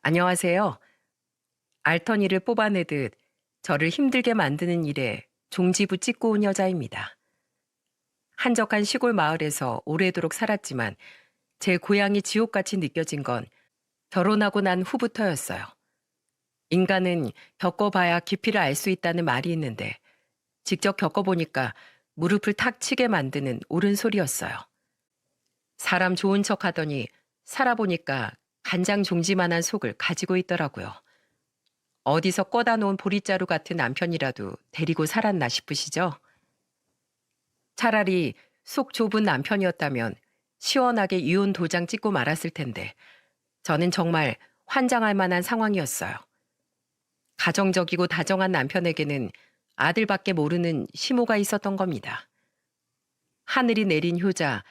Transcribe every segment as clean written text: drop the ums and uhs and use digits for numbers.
안녕하세요. 알턴이를 뽑아내듯 저를 힘들게 만드는 일에 종지부 찍고 온 여자입니다. 한적한 시골 마을에서 오래도록 살았지만 제 고향이 지옥같이 느껴진 건 결혼하고 난 후부터였어요. 인간은 겪어봐야 깊이를 알 수 있다는 말이 있는데 직접 겪어보니까 무릎을 탁 치게 만드는 옳은 소리였어요. 사람 좋은 척 하더니 살아보니까 간장 종지만한 속을 가지고 있더라고요. 어디서 꺼다 놓은 보릿자루 같은 남편이라도 데리고 살았나 싶으시죠? 차라리 속 좁은 남편이었다면 시원하게 이혼 도장 찍고 말았을 텐데 저는 정말 환장할 만한 상황이었어요. 가정적이고 다정한 남편에게는 아들밖에 모르는 시모가 있었던 겁니다. 하늘이 내린 효자,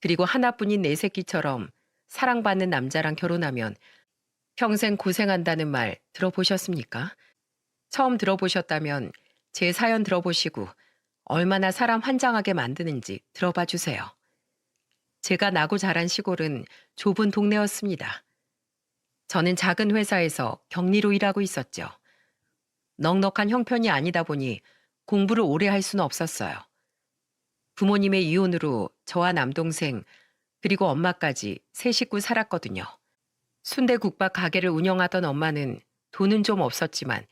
그리고 하나뿐인 내 새끼처럼 사랑받는 남자랑 결혼하면 평생 고생한다는 말 들어보셨습니까? 처음 들어보셨다면 제 사연 들어보시고 얼마나 사람 환장하게 만드는지 들어봐 주세요. 제가 나고 자란 시골은 좁은 동네였습니다. 저는 작은 회사에서 격리로 일하고 있었죠. 넉넉한 형편이 아니다 보니 공부를 오래 할 수는 없었어요. 부모님의 이혼으로 저와 남동생 그리고 엄마까지 세 식구 살았거든요. 순대국밥 가게를 운영하던 엄마는 돈은 좀 없었지만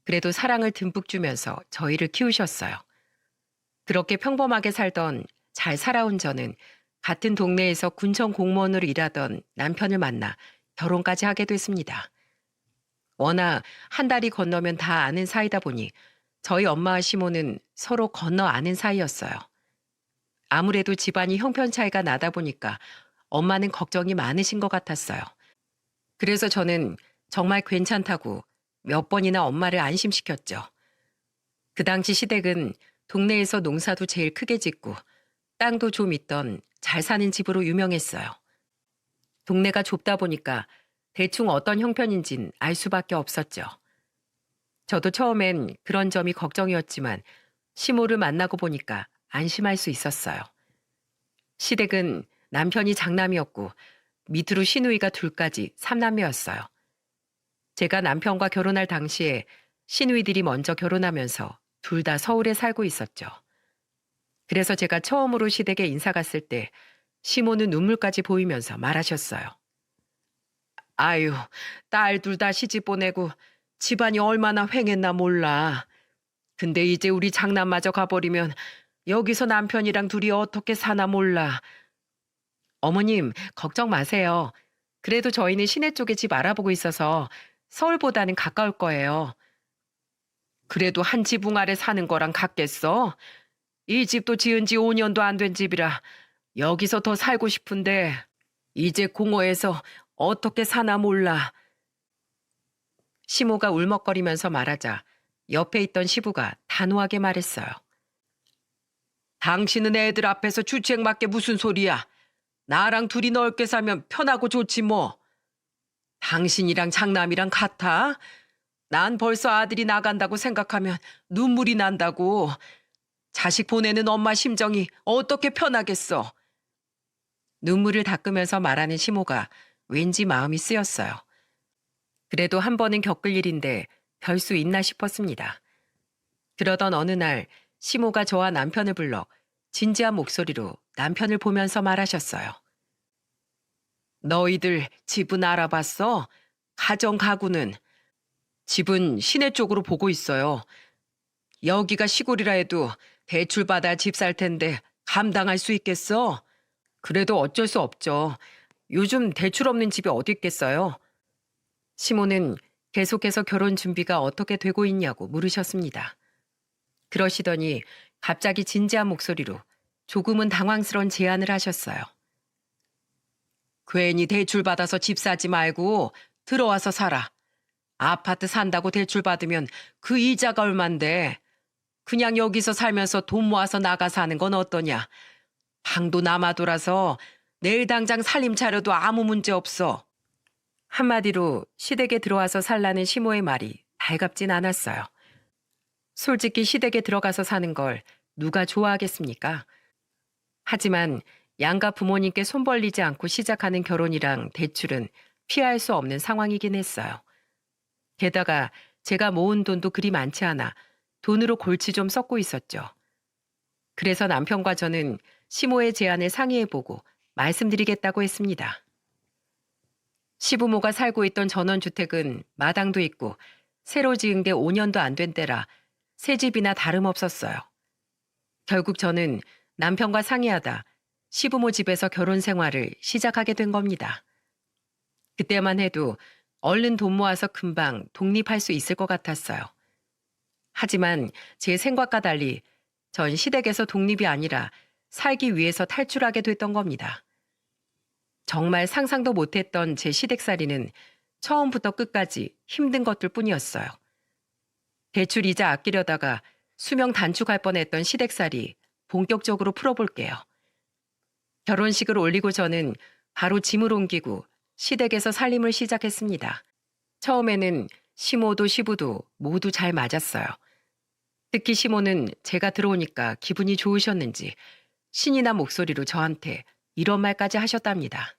그래도 사랑을 듬뿍 주면서 저희를 키우셨어요. 그렇게 평범하게 살던 잘 살아온 저는 같은 동네에서 군청 공무원으로 일하던 남편을 만나 결혼까지 하게 됐습니다. 워낙 한 달이 건너면 다 아는 사이다 보니 저희 엄마와 시모는 서로 건너 아는 사이였어요. 아무래도 집안이 형편 차이가 나다 보니까 엄마는 걱정이 많으신 것 같았어요. 그래서 저는 정말 괜찮다고 몇 번이나 엄마를 안심시켰죠. 그 당시 시댁은 동네에서 농사도 제일 크게 짓고 땅도 좀 있던 잘 사는 집으로 유명했어요. 동네가 좁다 보니까 대충 어떤 형편인진 알 수밖에 없었죠. 저도 처음엔 그런 점이 걱정이었지만 시모를 만나고 보니까 안심할 수 있었어요. 시댁은 남편이 장남이었고 밑으로 시누이가 둘까지 삼남매였어요. 제가 남편과 결혼할 당시에 시누이들이 먼저 결혼하면서 둘 다 서울에 살고 있었죠. 그래서 제가 처음으로 시댁에 인사 갔을 때 시모는 눈물까지 보이면서 말하셨어요. 아유, 딸 둘 다 시집 보내고 집안이 얼마나 횡했나 몰라. 근데 이제 우리 장남마저 가버리면 여기서 남편이랑 둘이 어떻게 사나 몰라. 어머님, 걱정 마세요. 그래도 저희는 시내 쪽에 집 알아보고 있어서 서울보다는 가까울 거예요. 그래도 한 지붕 아래 사는 거랑 같겠어? 이 집도 지은 지 5년도 안 된 집이라 여기서 더 살고 싶은데 이제 공허해서 어떻게 사나 몰라. 시모가 울먹거리면서 말하자 옆에 있던 시부가 단호하게 말했어요. 당신은 애들 앞에서 주책맞게 무슨 소리야. 나랑 둘이 넓게 살면 편하고 좋지 뭐. 당신이랑 장남이랑 같아? 난 벌써 아들이 나간다고 생각하면 눈물이 난다고. 자식 보내는 엄마 심정이 어떻게 편하겠어. 눈물을 닦으면서 말하는 시모가 왠지 마음이 쓰였어요. 그래도 한 번은 겪을 일인데 별 수 있나 싶었습니다. 그러던 어느 날 시모가 저와 남편을 불러 진지한 목소리로 남편을 보면서 말하셨어요. 너희들 집은 알아봤어? 가정 가구는? 집은 시내 쪽으로 보고 있어요. 여기가 시골이라 해도 대출받아 집 살 텐데 감당할 수 있겠어? 그래도 어쩔 수 없죠. 요즘 대출 없는 집이 어디 있겠어요? 시모는 계속해서 결혼 준비가 어떻게 되고 있냐고 물으셨습니다. 그러시더니 갑자기 진지한 목소리로 조금은 당황스러운 제안을 하셨어요. 괜히 대출 받아서 집 사지 말고 들어와서 살아. 아파트 산다고 대출 받으면 그 이자가 얼만데. 그냥 여기서 살면서 돈 모아서 나가 사는 건 어떠냐. 방도 남아돌아서 내일 당장 살림 차려도 아무 문제 없어. 한마디로 시댁에 들어와서 살라는 시모의 말이 달갑진 않았어요. 솔직히 시댁에 들어가서 사는 걸 누가 좋아하겠습니까? 하지만 양가 부모님께 손 벌리지 않고 시작하는 결혼이랑 대출은 피할 수 없는 상황이긴 했어요. 게다가 제가 모은 돈도 그리 많지 않아 돈으로 골치 좀 썩고 있었죠. 그래서 남편과 저는 시모의 제안을 상의해보고 말씀드리겠다고 했습니다. 시부모가 살고 있던 전원주택은 마당도 있고 새로 지은 게 5년도 안 된 때라 새 집이나 다름없었어요. 결국 저는 남편과 상의하다 시부모 집에서 결혼 생활을 시작하게 된 겁니다. 그때만 해도 얼른 돈 모아서 금방 독립할 수 있을 것 같았어요. 하지만 제 생각과 달리 전 시댁에서 독립이 아니라 살기 위해서 탈출하게 됐던 겁니다. 정말 상상도 못했던 제 시댁살이는 처음부터 끝까지 힘든 것들 뿐이었어요. 대출 이자 아끼려다가 수명 단축할 뻔했던 시댁살이 본격적으로 풀어볼게요. 결혼식을 올리고 저는 바로 짐을 옮기고 시댁에서 살림을 시작했습니다. 처음에는 시모도 시부도 모두 잘 맞았어요. 특히 시모는 제가 들어오니까 기분이 좋으셨는지 신이 난 목소리로 저한테 이런 말까지 하셨답니다.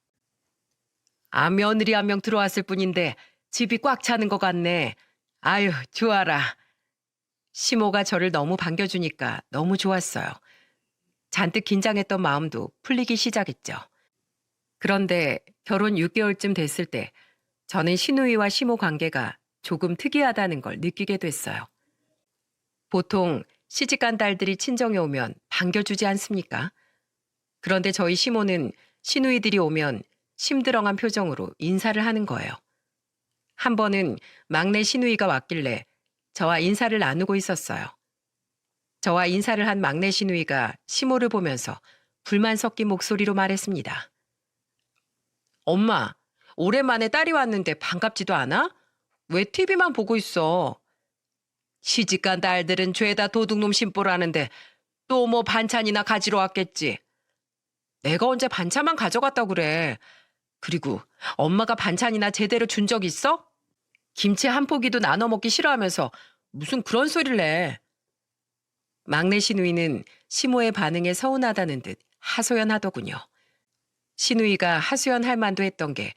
아, 며느리 한 명 들어왔을 뿐인데 집이 꽉 차는 것 같네. 아유, 좋아라. 시모가 저를 너무 반겨주니까 너무 좋았어요. 잔뜩 긴장했던 마음도 풀리기 시작했죠. 그런데 결혼 6개월쯤 됐을 때 저는 시누이와 시모 관계가 조금 특이하다는 걸 느끼게 됐어요. 보통 시집간 딸들이 친정에 오면 반겨주지 않습니까? 그런데 저희 시모는 시누이들이 오면 심드렁한 표정으로 인사를 하는 거예요. 한 번은 막내 시누이가 왔길래 저와 인사를 나누고 있었어요. 저와 인사를 한 막내 시누이가 시모를 보면서 불만 섞인 목소리로 말했습니다. 엄마, 오랜만에 딸이 왔는데 반갑지도 않아? 왜 TV만 보고 있어? 시집간 딸들은 죄다 도둑놈 심보라는데 또 뭐 반찬이나 가지러 왔겠지. 내가 언제 반찬만 가져갔다고 그래. 그리고 엄마가 반찬이나 제대로 준 적 있어? 김치 한 포기도 나눠 먹기 싫어하면서 무슨 그런 소리를 해. 막내 시누이는 시모의 반응에 서운하다는 듯 하소연하더군요. 시누이가 하소연할 만도 했던 게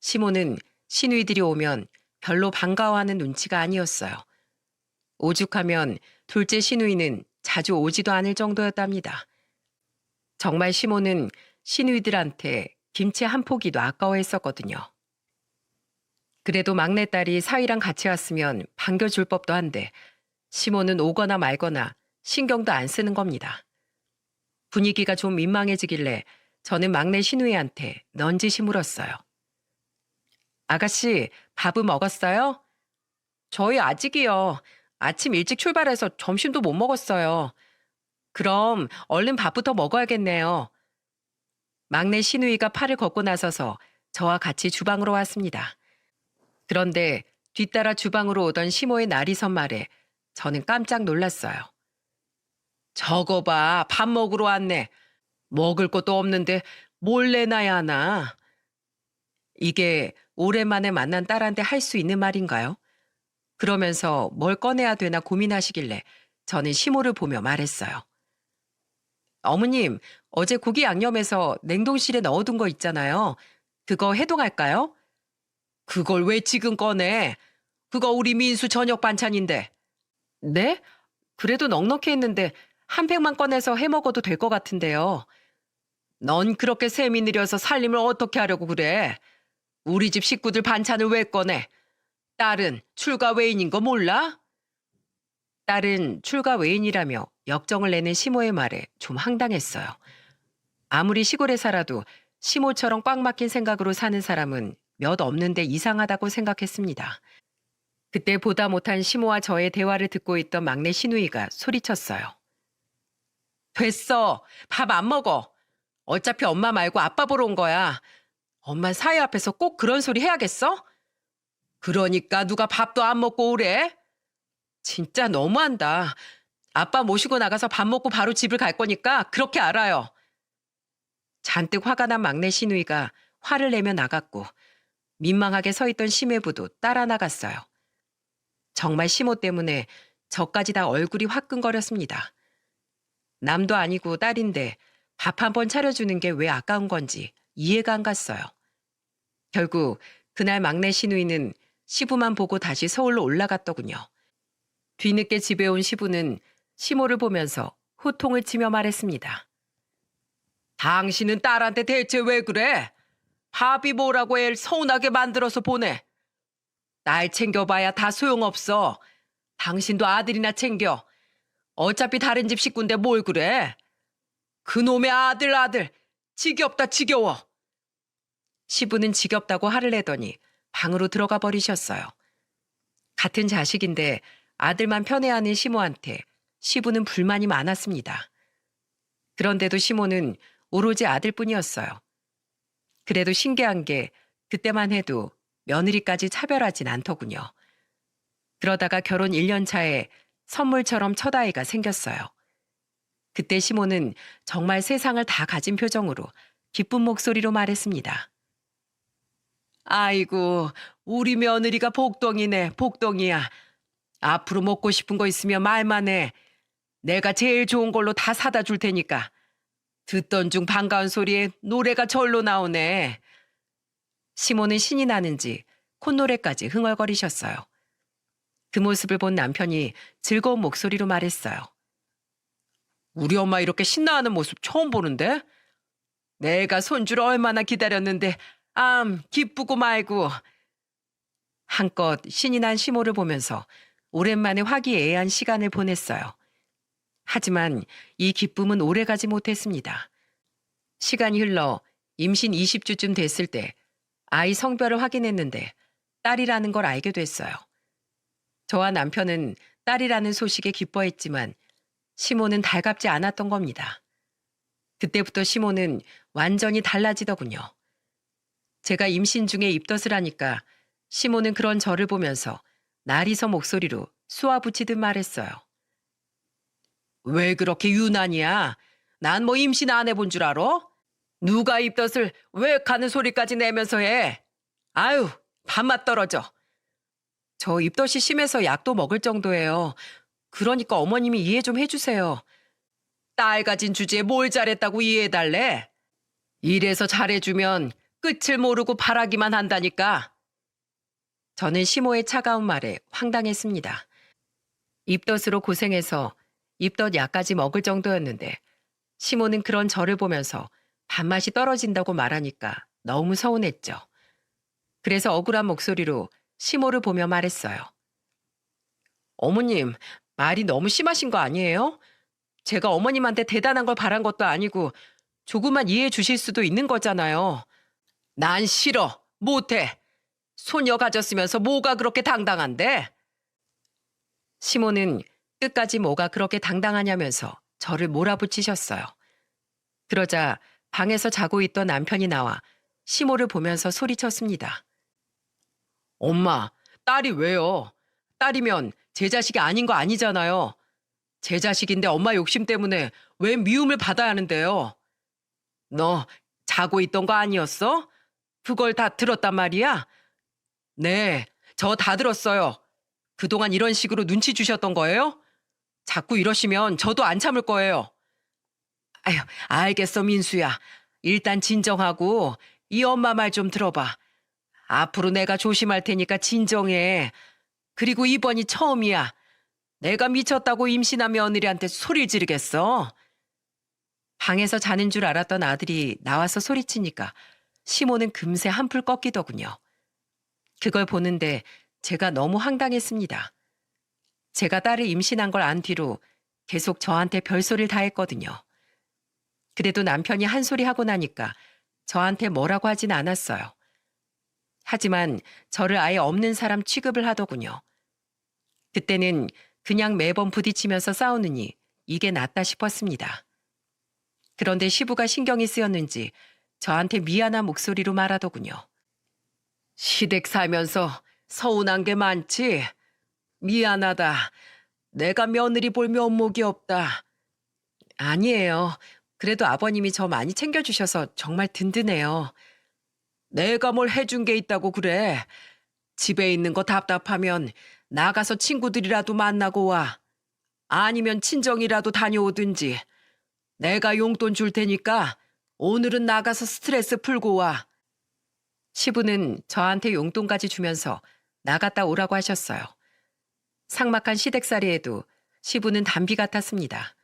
시모는 시누이들이 오면 별로 반가워하는 눈치가 아니었어요. 오죽하면 둘째 시누이는 자주 오지도 않을 정도였답니다. 정말 시모는 시누이들한테 김치 한 포기도 아까워했었거든요. 그래도 막내딸이 사위랑 같이 왔으면 반겨줄 법도 한데 시모는 오거나 말거나 신경도 안 쓰는 겁니다. 분위기가 좀 민망해지길래 저는 막내 시누이한테 넌지시 물었어요. 아가씨, 밥은 먹었어요? 저희 아직이요. 아침 일찍 출발해서 점심도 못 먹었어요. 그럼 얼른 밥부터 먹어야겠네요. 막내 시누이가 팔을 걷고 나서서 저와 같이 주방으로 왔습니다. 그런데 뒤따라 주방으로 오던 시모의 나리선 말에 저는 깜짝 놀랐어요. 저거 봐, 밥 먹으러 왔네. 먹을 것도 없는데 뭘 내놔야 하나? 이게 오랜만에 만난 딸한테 할 수 있는 말인가요? 그러면서 뭘 꺼내야 되나 고민하시길래 저는 시모를 보며 말했어요. 어머님, 어제 고기 양념해서 냉동실에 넣어둔 거 있잖아요. 그거 해동할까요? 그걸 왜 지금 꺼내? 그거 우리 민수 저녁 반찬인데. 네? 그래도 넉넉히 했는데 한 팩만 꺼내서 해 먹어도 될 것 같은데요. 넌 그렇게 셈이 느려서 살림을 어떻게 하려고 그래? 우리 집 식구들 반찬을 왜 꺼내? 딸은 출가 외인인 거 몰라? 딸은 출가 외인이라며 역정을 내는 시모의 말에 좀 황당했어요. 아무리 시골에 살아도 시모처럼 꽉 막힌 생각으로 사는 사람은 몇 없는데 이상하다고 생각했습니다. 그때 보다 못한 시모와 저의 대화를 듣고 있던 막내 시누이가 소리쳤어요. 됐어. 밥 안 먹어. 어차피 엄마 말고 아빠 보러 온 거야. 엄마 사위 앞에서 꼭 그런 소리 해야겠어? 그러니까 누가 밥도 안 먹고 오래? 진짜 너무한다. 아빠 모시고 나가서 밥 먹고 바로 집을 갈 거니까 그렇게 알아요. 잔뜩 화가 난 막내 시누이가 화를 내며 나갔고 민망하게 서 있던 심해부도 따라 나갔어요. 정말 시모 때문에 저까지 다 얼굴이 화끈거렸습니다. 남도 아니고 딸인데 밥 한 번 차려주는 게 왜 아까운 건지 이해가 안 갔어요. 결국 그 그날 막내 시누이는 시부만 보고 다시 서울로 올라갔더군요. 뒤늦게 집에 온 시부는 시모를 보면서 호통을 치며 말했습니다. 당신은 딸한테 대체 왜 그래? 밥이 뭐라고 애를 서운하게 만들어서 보내. 날 챙겨봐야 다 소용없어. 당신도 아들이나 챙겨. 어차피 다른 집 식구인데 뭘 그래? 그놈의 아들. 지겹다 지겨워. 시부는 지겹다고 화를 내더니 방으로 들어가 버리셨어요. 같은 자식인데 아들만 편애하는 시모한테 시부는 불만이 많았습니다. 그런데도 시모는 오로지 아들뿐이었어요. 그래도 신기한 게 그때만 해도 며느리까지 차별하진 않더군요. 그러다가 결혼 1년 차에 선물처럼 첫 아이가 생겼어요. 그때 시모는 정말 세상을 다 가진 표정으로 기쁜 목소리로 말했습니다. 아이고, 우리 며느리가 복덩이네, 복덩이야. 앞으로 먹고 싶은 거 있으면 말만 해. 내가 제일 좋은 걸로 다 사다 줄 테니까. 듣던 중 반가운 소리에 노래가 절로 나오네. 시모는 신이 나는지 콧노래까지 흥얼거리셨어요. 그 모습을 본 남편이 즐거운 목소리로 말했어요. 우리 엄마 이렇게 신나하는 모습 처음 보는데? 내가 손주를 얼마나 기다렸는데 기쁘고 말고. 한껏 신이 난 시모를 보면서 오랜만에 화기애애한 시간을 보냈어요. 하지만 이 기쁨은 오래가지 못했습니다. 시간이 흘러 임신 20주쯤 됐을 때 아이 성별을 확인했는데 딸이라는 걸 알게 됐어요. 저와 남편은 딸이라는 소식에 기뻐했지만 시모는 달갑지 않았던 겁니다. 그때부터 시모는 완전히 달라지더군요. 제가 임신 중에 입덧을 하니까 시모는 그런 저를 보면서 나리서 목소리로 쏘아붙이듯 말했어요. 왜 그렇게 유난이야? 난 뭐 임신 안 해본 줄 알아? 누가 입덧을 왜 가는 소리까지 내면서 해? 아유, 밥맛 떨어져. 저 입덧이 심해서 약도 먹을 정도예요. 그러니까 어머님이 이해 좀 해주세요. 딸 가진 주제에 뭘 잘했다고 이해해달래? 이래서 잘해주면 끝을 모르고 바라기만 한다니까. 저는 시모의 차가운 말에 황당했습니다. 입덧으로 고생해서 입덧 약까지 먹을 정도였는데 시모는 그런 저를 보면서 밥맛이 떨어진다고 말하니까 너무 서운했죠. 그래서 억울한 목소리로 시모를 보며 말했어요. 어머님, 말이 너무 심하신 거 아니에요? 제가 어머님한테 대단한 걸 바란 것도 아니고 조금만 이해해 주실 수도 있는 거잖아요. 난 싫어. 못해. 소녀 가졌으면서 뭐가 그렇게 당당한데? 시모는 끝까지 뭐가 그렇게 당당하냐면서 저를 몰아붙이셨어요. 그러자 방에서 자고 있던 남편이 나와 시모를 보면서 소리쳤습니다. 엄마, 딸이 왜요? 딸이면 제 자식이 아닌 거 아니잖아요. 제 자식인데 엄마 욕심 때문에 왜 미움을 받아야 하는데요? 너 자고 있던 거 아니었어? 그걸 다 들었단 말이야? 네, 저 다 들었어요. 그동안 이런 식으로 눈치 주셨던 거예요? 자꾸 이러시면 저도 안 참을 거예요. 아휴, 알겠어, 민수야. 일단 진정하고 이 엄마 말 좀 들어봐. 앞으로 내가 조심할 테니까 진정해. 그리고 이번이 처음이야. 내가 미쳤다고 임신한 며느리한테 소리를 지르겠어. 방에서 자는 줄 알았던 아들이 나와서 소리치니까 시모는 금세 한풀 꺾이더군요. 그걸 보는데 제가 너무 황당했습니다. 제가 딸을 임신한 걸 안 뒤로 계속 저한테 별소리를 다 했거든요. 그래도 남편이 한 소리 하고 나니까 저한테 뭐라고 하진 않았어요. 하지만 저를 아예 없는 사람 취급을 하더군요. 그때는 그냥 매번 부딪히면서 싸우느니 이게 낫다 싶었습니다. 그런데 시부가 신경이 쓰였는지 저한테 미안한 목소리로 말하더군요. 시댁 살면서 서운한 게 많지? 미안하다. 내가 며느리 볼 면목이 없다. 아니에요. 그래도 아버님이 저 많이 챙겨주셔서 정말 든든해요. 내가 뭘 해준 게 있다고 그래. 집에 있는 거 답답하면 나가서 친구들이라도 만나고 와. 아니면 친정이라도 다녀오든지. 내가 용돈 줄 테니까 오늘은 나가서 스트레스 풀고 와. 시부는 저한테 용돈까지 주면서 나갔다 오라고 하셨어요. 삭막한 시댁살이에도 시부는 단비 같았습니다.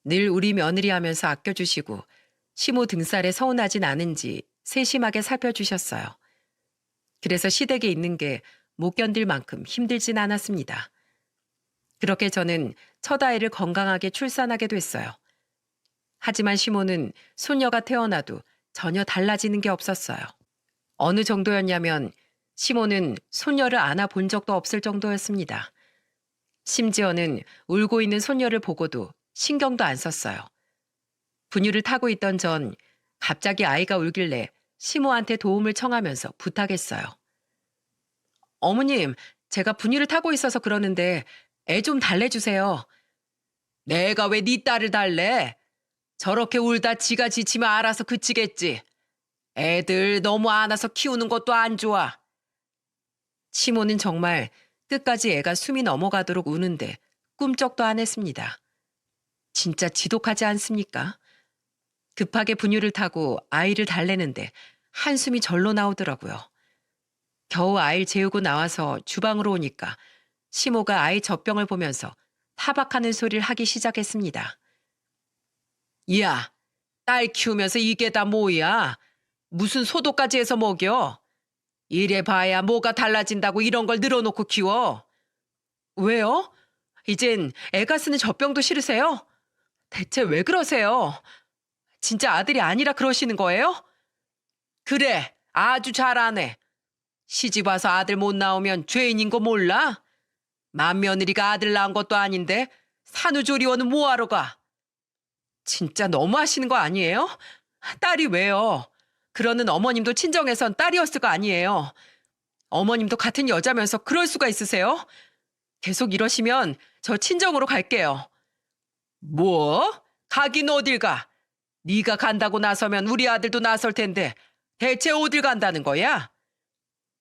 늘 우리 며느리 하면서 아껴주시고 시모 등살에 서운하진 않은지 세심하게 살펴주셨어요. 그래서 시댁에 있는 게 못 견딜 만큼 힘들진 않았습니다. 그렇게 저는 첫 아이를 건강하게 출산하게 됐어요. 하지만 시모는 손녀가 태어나도 전혀 달라지는 게 없었어요. 어느 정도였냐면 시모는 손녀를 안아본 적도 없을 정도였습니다. 심지어는 울고 있는 손녀를 보고도 신경도 안 썼어요. 분유를 타고 있던 전 갑자기 아이가 울길래 시모한테 도움을 청하면서 부탁했어요. 어머님, 제가 분유를 타고 있어서 그러는데 애 좀 달래주세요. 내가 왜 네 딸을 달래? 저렇게 울다 지가 지치면 알아서 그치겠지. 애들 너무 안아서 키우는 것도 안 좋아. 시모는 정말 끝까지 애가 숨이 넘어가도록 우는데 꿈쩍도 안 했습니다. 진짜 지독하지 않습니까? 급하게 분유를 타고 아이를 달래는데 한숨이 절로 나오더라고요. 겨우 아이를 재우고 나와서 주방으로 오니까 시모가 아이 젖병을 보면서 타박하는 소리를 하기 시작했습니다. 야, 딸 키우면서 이게 다 뭐야? 무슨 소독까지 해서 먹여? 이래 봐야 뭐가 달라진다고 이런 걸 늘어놓고 키워. 왜요? 이젠 애가 쓰는 젖병도 싫으세요? 대체 왜 그러세요? 진짜 아들이 아니라 그러시는 거예요? 그래, 아주 잘하네. 시집 와서 아들 못 나오면 죄인인 거 몰라? 맏며느리가 아들 낳은 것도 아닌데 산후조리원은 뭐하러 가? 진짜 너무하시는 거 아니에요? 딸이 왜요? 그러는 어머님도 친정에선 딸이었을 거 아니에요. 어머님도 같은 여자면서 그럴 수가 있으세요? 계속 이러시면 저 친정으로 갈게요. 뭐? 가긴 어딜 가? 네가 간다고 나서면 우리 아들도 나설 텐데 대체 어딜 간다는 거야?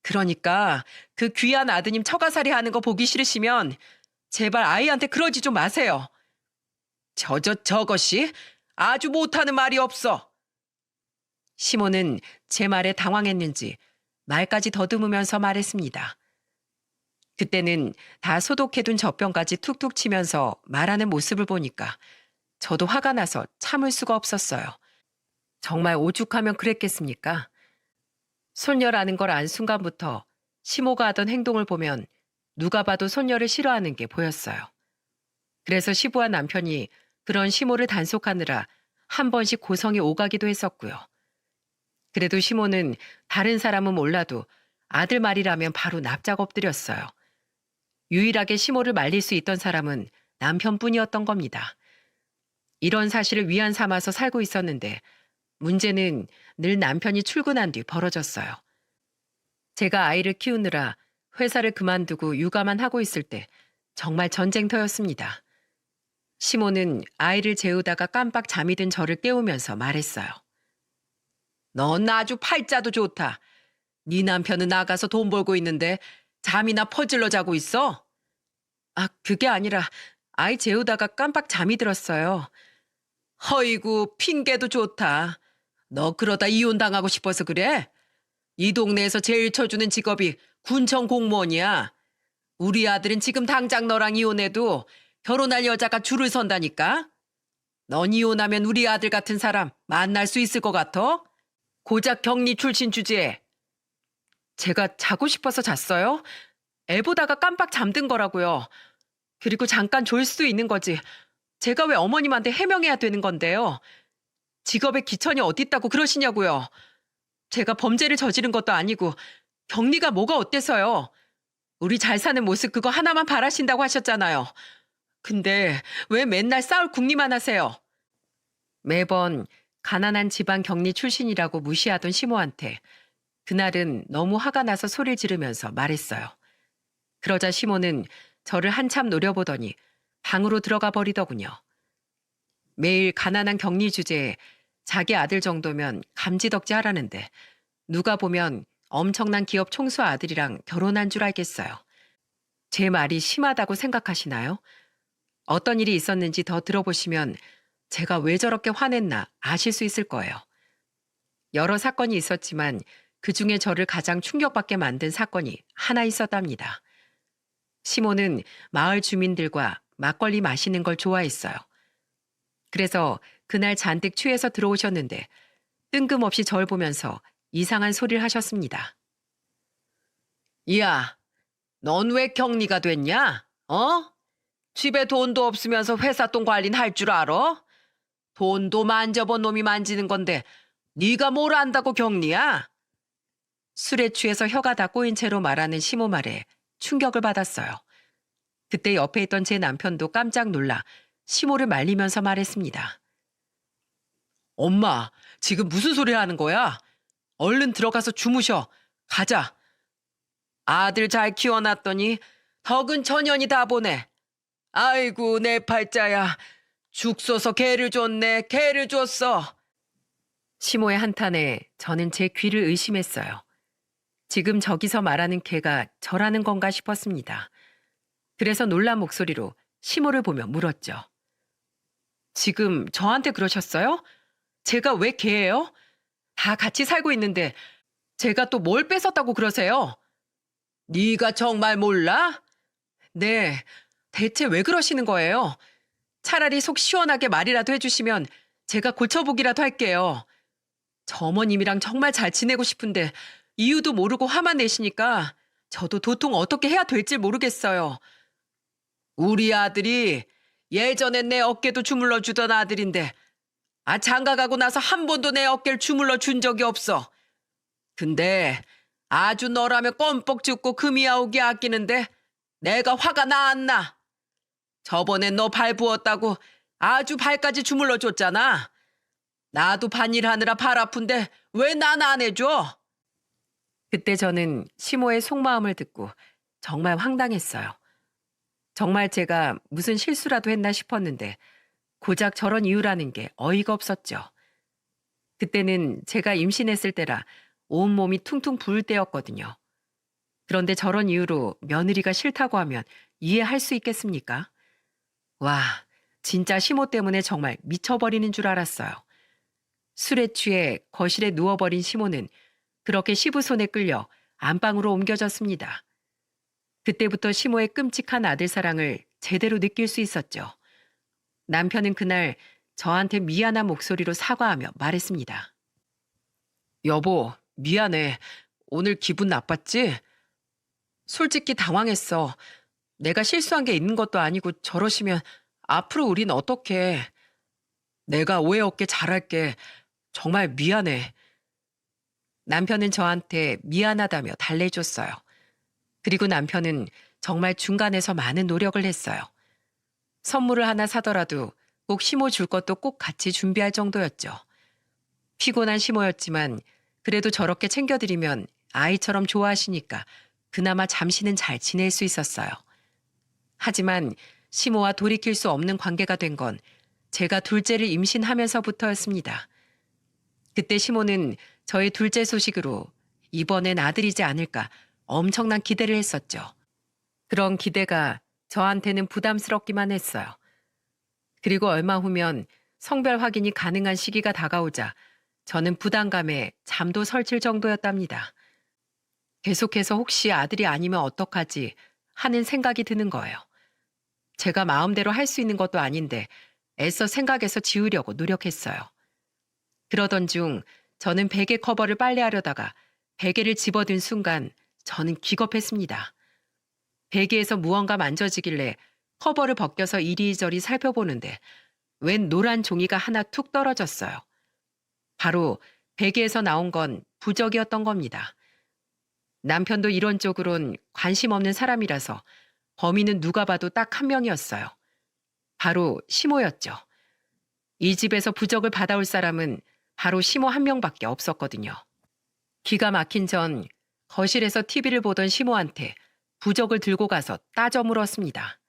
그러니까 그 귀한 아드님 처가살이 하는 거 보기 싫으시면 제발 아이한테 그러지 좀 마세요. 저것이 아주 못하는 말이 없어. 시모는 제 말에 당황했는지 말까지 더듬으면서 말했습니다. 그때는 다 소독해둔 젖병까지 툭툭 치면서 말하는 모습을 보니까 저도 화가 나서 참을 수가 없었어요. 정말 오죽하면 그랬겠습니까? 손녀라는 걸 안 순간부터 시모가 하던 행동을 보면 누가 봐도 손녀를 싫어하는 게 보였어요. 그래서 시부와 남편이 그런 시모를 단속하느라 한 번씩 고성이 오가기도 했었고요. 그래도 시모는 다른 사람은 몰라도 아들 말이라면 바로 납작 엎드렸어요. 유일하게 시모를 말릴 수 있던 사람은 남편뿐이었던 겁니다. 이런 사실을 위안 삼아서 살고 있었는데 문제는 늘 남편이 출근한 뒤 벌어졌어요. 제가 아이를 키우느라 회사를 그만두고 육아만 하고 있을 때 정말 전쟁터였습니다. 시모는 아이를 재우다가 깜빡 잠이 든 저를 깨우면서 말했어요. 넌 아주 팔자도 좋다. 네 남편은 나가서 돈 벌고 있는데 잠이나 퍼질러 자고 있어? 아, 그게 아니라 아이 재우다가 깜빡 잠이 들었어요. 허이구, 핑계도 좋다. 너 그러다 이혼당하고 싶어서 그래? 이 동네에서 제일 쳐주는 직업이 군청 공무원이야. 우리 아들은 지금 당장 너랑 이혼해도 결혼할 여자가 줄을 선다니까? 넌 이혼하면 우리 아들 같은 사람 만날 수 있을 것 같아? 고작 격리 출신 주제에. 제가 자고 싶어서 잤어요? 애 보다가 깜빡 잠든 거라고요. 그리고 잠깐 졸 수도 있는 거지. 제가 왜 어머님한테 해명해야 되는 건데요. 직업에 기천이 어디 있다고 그러시냐고요. 제가 범죄를 저지른 것도 아니고 격리가 뭐가 어때서요. 우리 잘 사는 모습 그거 하나만 바라신다고 하셨잖아요. 근데 왜 맨날 싸울 궁리만 하세요? 매번 가난한 집안 격리 출신이라고 무시하던 시모한테 그날은 너무 화가 나서 소리를 지르면서 말했어요. 그러자 시모는 저를 한참 노려보더니 방으로 들어가 버리더군요. 매일 가난한 격리 주제에 자기 아들 정도면 감지덕지 하라는데 누가 보면 엄청난 기업 총수 아들이랑 결혼한 줄 알겠어요. 제 말이 심하다고 생각하시나요? 어떤 일이 있었는지 더 들어보시면 제가 왜 저렇게 화냈나 아실 수 있을 거예요. 여러 사건이 있었지만 그중에 저를 가장 충격받게 만든 사건이 하나 있었답니다. 시모는 마을 주민들과 막걸리 마시는 걸 좋아했어요. 그래서 그날 잔뜩 취해서 들어오셨는데 뜬금없이 절 보면서 이상한 소리를 하셨습니다. 야, 넌 왜 격리가 됐냐? 어? 집에 돈도 없으면서 회사 돈 관리는 할 줄 알아? 돈도 만져본 놈이 만지는 건데 네가 뭘 안다고 격리야? 술에 취해서 혀가 다 꼬인 채로 말하는 시모 말에 충격을 받았어요. 그때 옆에 있던 제 남편도 깜짝 놀라 시모를 말리면서 말했습니다. 엄마, 지금 무슨 소리 하는 거야? 얼른 들어가서 주무셔. 가자. 아들 잘 키워놨더니 덕은 전현이 다 보내. 아이고 내 팔자야. 죽 써서 개를 줬네. 개를 줬어. 시모의 한탄에 저는 제 귀를 의심했어요. 지금 저기서 말하는 개가 저라는 건가 싶었습니다. 그래서 놀란 목소리로 시모를 보며 물었죠. 지금 저한테 그러셨어요? 제가 왜 개예요? 다 같이 살고 있는데 제가 또 뭘 뺏었다고 그러세요? 네가 정말 몰라? 네, 대체 왜 그러시는 거예요? 차라리 속 시원하게 말이라도 해주시면 제가 고쳐보기라도 할게요. 저 어머님이랑 정말 잘 지내고 싶은데 이유도 모르고 화만 내시니까 저도 도통 어떻게 해야 될지 모르겠어요. 우리 아들이 예전엔 내 어깨도 주물러 주던 아들인데 장가 가고 나서 한 번도 내 어깨를 주물러 준 적이 없어. 근데 아주 너라면 껌뻑 죽고 금이야오기 아끼는데 내가 화가 나 안 나? 저번엔 너 발 부었다고 아주 발까지 주물러 줬잖아. 나도 반일하느라 발 아픈데 왜 난 안 해줘? 그때 저는 시모의 속마음을 듣고 정말 황당했어요. 정말 제가 무슨 실수라도 했나 싶었는데 고작 저런 이유라는 게 어이가 없었죠. 그때는 제가 임신했을 때라 온몸이 퉁퉁 부을 때였거든요. 그런데 저런 이유로 며느리가 싫다고 하면 이해할 수 있겠습니까? 와, 진짜 시모 때문에 정말 미쳐버리는 줄 알았어요. 술에 취해 거실에 누워버린 시모는 그렇게 시부 손에 끌려 안방으로 옮겨졌습니다. 그때부터 시모의 끔찍한 아들 사랑을 제대로 느낄 수 있었죠. 남편은 그날 저한테 미안한 목소리로 사과하며 말했습니다. 여보, 미안해. 오늘 기분 나빴지? 솔직히 당황했어. 내가 실수한 게 있는 것도 아니고 저러시면 앞으로 우린 어떡해. 내가 오해 없게 잘할게. 정말 미안해. 남편은 저한테 미안하다며 달래줬어요. 그리고 남편은 정말 중간에서 많은 노력을 했어요. 선물을 하나 사더라도 꼭 시모 줄 것도 꼭 같이 준비할 정도였죠. 피곤한 시모였지만 그래도 저렇게 챙겨드리면 아이처럼 좋아하시니까 그나마 잠시는 잘 지낼 수 있었어요. 하지만 시모와 돌이킬 수 없는 관계가 된 건 제가 둘째를 임신하면서부터였습니다. 그때 시모는 저의 둘째 소식으로 이번엔 아들이지 않을까 엄청난 기대를 했었죠. 그런 기대가 저한테는 부담스럽기만 했어요. 그리고 얼마 후면 성별 확인이 가능한 시기가 다가오자 저는 부담감에 잠도 설칠 정도였답니다. 계속해서 혹시 아들이 아니면 어떡하지 하는 생각이 드는 거예요. 제가 마음대로 할 수 있는 것도 아닌데 애써 생각해서 지우려고 노력했어요. 그러던 중 저는 베개 커버를 빨래하려다가 베개를 집어든 순간 저는 기겁했습니다. 베개에서 무언가 만져지길래 커버를 벗겨서 이리저리 살펴보는데 웬 노란 종이가 하나 툭 떨어졌어요. 바로 베개에서 나온 건 부적이었던 겁니다. 남편도 이런 쪽으론 관심 없는 사람이라서 범인은 누가 봐도 딱 한 명이었어요. 바로 시모였죠. 이 집에서 부적을 받아올 사람은 바로 시모 한 명밖에 없었거든요. 기가 막힌 전 거실에서 TV를 보던 시모한테 부적을 들고 가서 따져 물었습니다.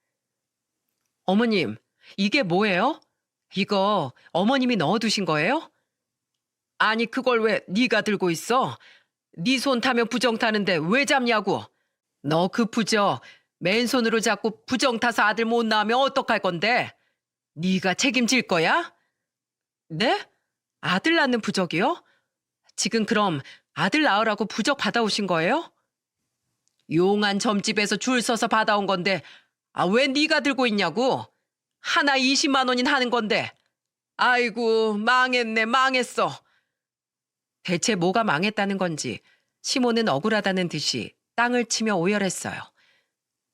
어머님, 이게 뭐예요? 이거 어머님이 넣어두신 거예요? 아니 그걸 왜 네가 들고 있어? 네 손 타면 부정 타는데 왜 잡냐고. 너 그 부적 맨손으로 잡고 부정 타서 아들 못 낳으면 어떡할 건데? 네가 책임질 거야? 네? 아들 낳는 부적이요? 지금 그럼 아들 낳으라고 부적 받아오신 거예요? 용한 점집에서 줄 서서 받아온 건데 왜 네가 들고 있냐고? 하나 20만 원인 하는 건데. 아이고 망했네 망했어. 대체 뭐가 망했다는 건지 시모는 억울하다는 듯이 땅을 치며 오열했어요.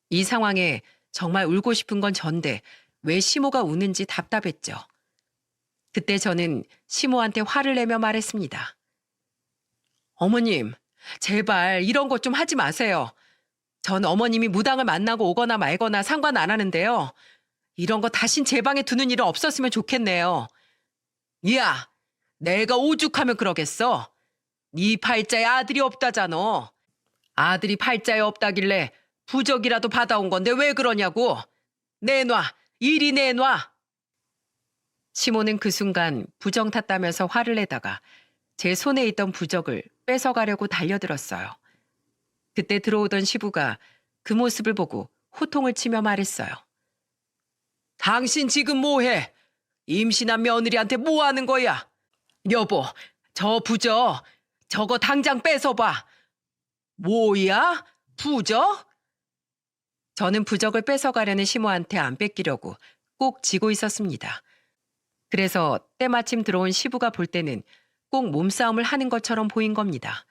이 상황에 정말 울고 싶은 건 전데 왜 시모가 우는지 답답했죠. 그때 저는 시모한테 화를 내며 말했습니다. 어머님, 제발 이런 것 좀 하지 마세요. 전 어머님이 무당을 만나고 오거나 말거나 상관 안 하는데요. 이런 거 다신 제 방에 두는 일은 없었으면 좋겠네요. 야, 내가 오죽하면 그러겠어. 네 팔자에 아들이 없다잖아. 아들이 팔자에 없다길래 부적이라도 받아온 건데 왜 그러냐고. 내놔, 이리 내놔. 시모는 그 순간 부정 탔다면서 화를 내다가 제 손에 있던 부적을 뺏어가려고 달려들었어요. 그때 들어오던 시부가 그 모습을 보고 호통을 치며 말했어요. 당신 지금 뭐해? 임신한 며느리한테 뭐 하는 거야? 여보, 저 부적, 저거 당장 뺏어봐. 뭐야? 부적? 저는 부적을 뺏어가려는 시모한테 안 뺏기려고 꼭 쥐고 있었습니다. 그래서 때마침 들어온 시부가 볼 때는 꼭 몸싸움을 하는 것처럼 보인 겁니다.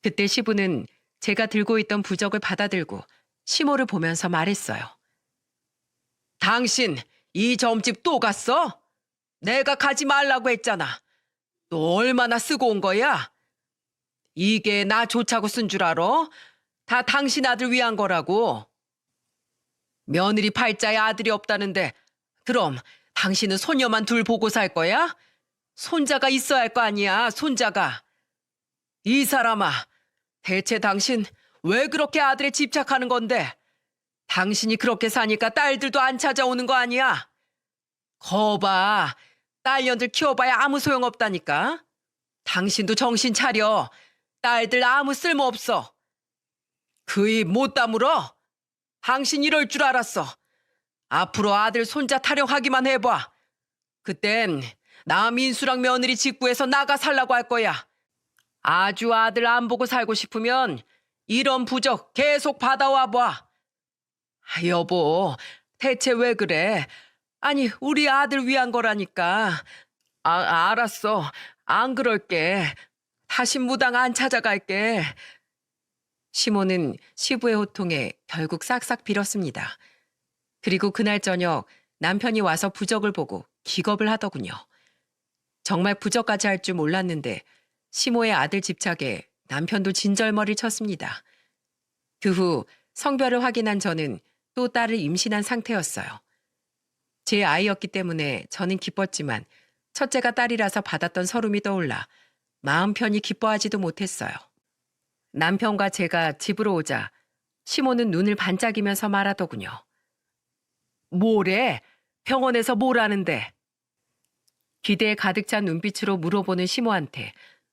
그때 시부는 제가 들고 있던 부적을 받아들고 시모를 보면서 말했어요. 당신 이 점집 또 갔어? 내가 가지 말라고 했잖아. 또 얼마나 쓰고 온 거야? 이게 나 좋자고 쓴 줄 알아? 다 당신 아들 위한 거라고. 며느리 팔자에 아들이 없다는데 그럼 당신은 소녀만 둘 보고 살 거야? 손자가 있어야 할 거 아니야, 손자가. 이 사람아, 대체 당신 왜 그렇게 아들에 집착하는 건데? 당신이 그렇게 사니까 딸들도 안 찾아오는 거 아니야? 거봐, 딸년들 키워봐야 아무 소용없다니까. 당신도 정신 차려. 딸들 아무 쓸모없어. 그 입 못 다물어? 당신 이럴 줄 알았어. 앞으로 아들 손자 타령하기만 해봐. 그땐 나 민수랑 며느리 직구해서 나가 살라고 할 거야. 아주 아들 안 보고 살고 싶으면 이런 부적 계속 받아와 봐. 여보, 대체 왜 그래? 아니, 우리 아들 위한 거라니까. 알았어. 안 그럴게. 다시 무당 안 찾아갈게. 시모는 시부의 호통에 결국 싹싹 빌었습니다. 그리고 그날 저녁 남편이 와서 부적을 보고 기겁을 하더군요. 정말 부적까지 할 줄 몰랐는데 시모의 아들 집착에 남편도 진절머리를 쳤습니다. 그 후 성별을 확인한 저는 또 딸을 임신한 상태였어요. 제 아이였기 때문에 저는 기뻤지만 첫째가 딸이라서 받았던 서름이 떠올라 마음 편히 기뻐하지도 못했어요. 남편과 제가 집으로 오자 시모는 눈을 반짝이면서 말하더군요. 뭐래? 병원에서 뭘 하는데? 기대에 가득 찬 눈빛으로 물어보는 시모한테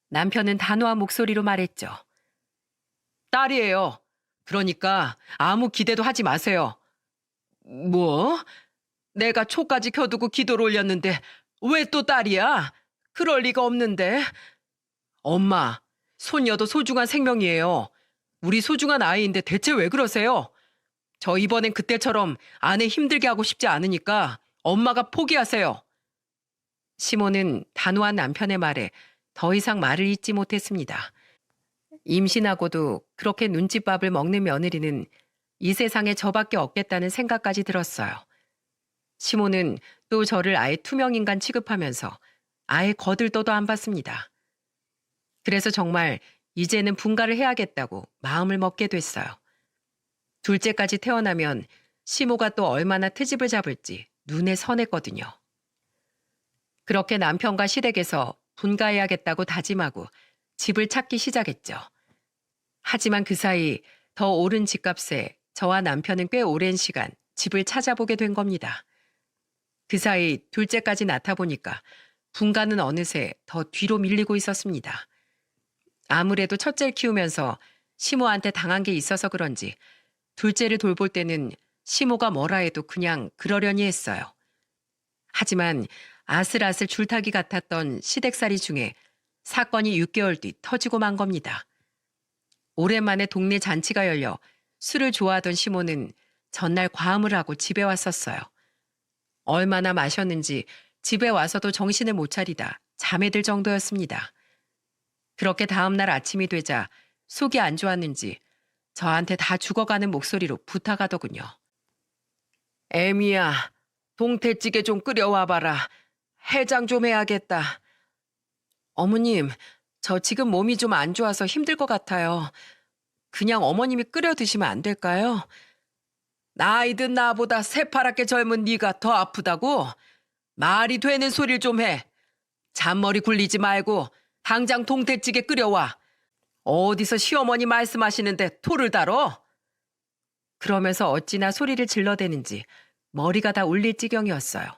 남편은 단호한 목소리로 말했죠. 딸이에요. 그러니까 아무 기대도 하지 마세요. 뭐? 내가 초까지 켜두고 기도를 올렸는데 왜 또 딸이야? 그럴 리가 없는데. 엄마, 손녀도 소중한 생명이에요. 우리 소중한 아이인데 대체 왜 그러세요? 저 이번엔 그때처럼 아내 힘들게 하고 싶지 않으니까 엄마가 포기하세요. 시모는 단호한 남편의 말에 더 이상 말을 잇지 못했습니다. 임신하고도 그렇게 눈칫밥을 먹는 며느리는 이 세상에 저밖에 없겠다는 생각까지 들었어요. 시모는 또 저를 아예 투명인간 취급하면서 아예 거들떠도 안 봤습니다. 그래서 정말 이제는 분가를 해야겠다고 마음을 먹게 됐어요. 둘째까지 태어나면 시모가 또 얼마나 트집을 잡을지 눈에 선했거든요. 그렇게 남편과 시댁에서 분가해야겠다고 다짐하고 집을 찾기 시작했죠. 하지만 그 사이 더 오른 집값에 저와 남편은 꽤 오랜 시간 집을 찾아보게 된 겁니다. 그 사이 둘째까지 낳다 보니까 분가는 어느새 더 뒤로 밀리고 있었습니다. 아무래도 첫째를 키우면서 시모한테 당한 게 있어서 그런지 둘째를 돌볼 때는 시모가 뭐라 해도 그냥 그러려니 했어요. 하지만 아슬아슬 줄타기 같았던 시댁살이 중에 사건이 6개월 뒤 터지고 만 겁니다. 오랜만에 동네 잔치가 열려 술을 좋아하던 시모는 전날 과음을 하고 집에 왔었어요. 얼마나 마셨는지 집에 와서도 정신을 못 차리다 잠에 들 정도였습니다. 그렇게 다음날 아침이 되자 속이 안 좋았는지 저한테 다 죽어가는 목소리로 부탁하더군요. 애미야, 동태찌개 좀 끓여와봐라. 해장 좀 해야겠다. 어머님, 저 지금 몸이 좀 안 좋아서 힘들 것 같아요. 그냥 어머님이 끓여 드시면 안 될까요? 나이 든 나보다 새파랗게 젊은 네가 더 아프다고? 말이 되는 소리를 좀 해. 잔머리 굴리지 말고 당장 동태찌개 끓여와. 어디서 시어머니 말씀하시는데 토를 달어? 그러면서 어찌나 소리를 질러대는지 머리가 다 울릴 지경이었어요.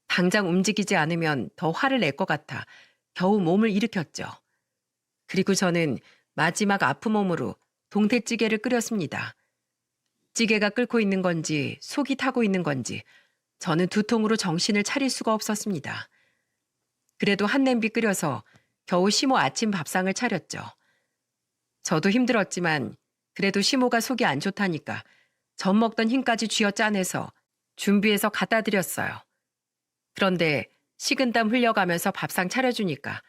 당장 움직이지 않으면 더 화를 낼 것 같아 겨우 몸을 일으켰죠. 그리고 저는 마지막 아픈 몸으로 동태찌개를 끓였습니다. 찌개가 끓고 있는 건지 속이 타고 있는 건지 저는 두통으로 정신을 차릴 수가 없었습니다. 그래도 한 냄비 끓여서 겨우 시모 아침 밥상을 차렸죠. 저도 힘들었지만 그래도 시모가 속이 안 좋다니까 젖 먹던 힘까지 쥐어짜내서 준비해서 갖다 드렸어요. 그런데 식은땀 흘려가면서 밥상 차려주니까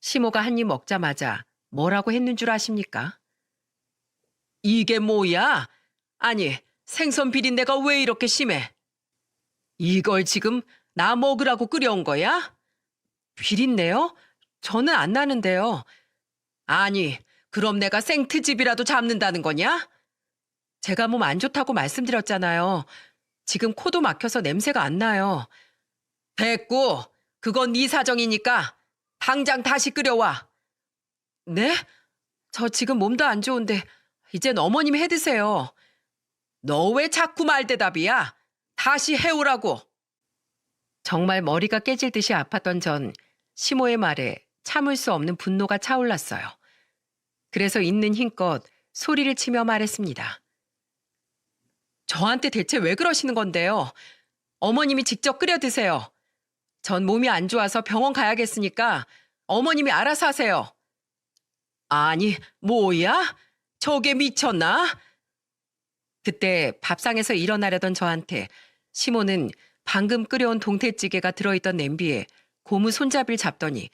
시모가 한 입 먹자마자 뭐라고 했는 줄 아십니까? 이게 뭐야? 아니, 생선 비린내가 왜 이렇게 심해? 이걸 지금 나 먹으라고 끓여온 거야? 비린내요? 저는 안 나는데요. 아니, 그럼 내가 생트집이라도 잡는다는 거냐? 제가 몸 안 좋다고 말씀드렸잖아요. 지금 코도 막혀서 냄새가 안 나요. 됐고, 그건 네 사정이니까 당장 다시 끓여와. 네? 저 지금 몸도 안 좋은데 이젠 어머님이 해드세요. 너 왜 자꾸 말대답이야? 다시 해오라고. 정말 머리가 깨질 듯이 아팠던 전 시모의 말에 참을 수 없는 분노가 차올랐어요. 그래서 있는 힘껏 소리를 치며 말했습니다. 저한테 대체 왜 그러시는 건데요? 어머님이 직접 끓여 드세요. 전 몸이 안 좋아서 병원 가야겠으니까 어머님이 알아서 하세요. 아니, 뭐야? 저게 미쳤나? 그때 밥상에서 일어나려던 저한테 시모는 방금 끓여온 동태찌개가 들어있던 냄비에 고무 손잡이를 잡더니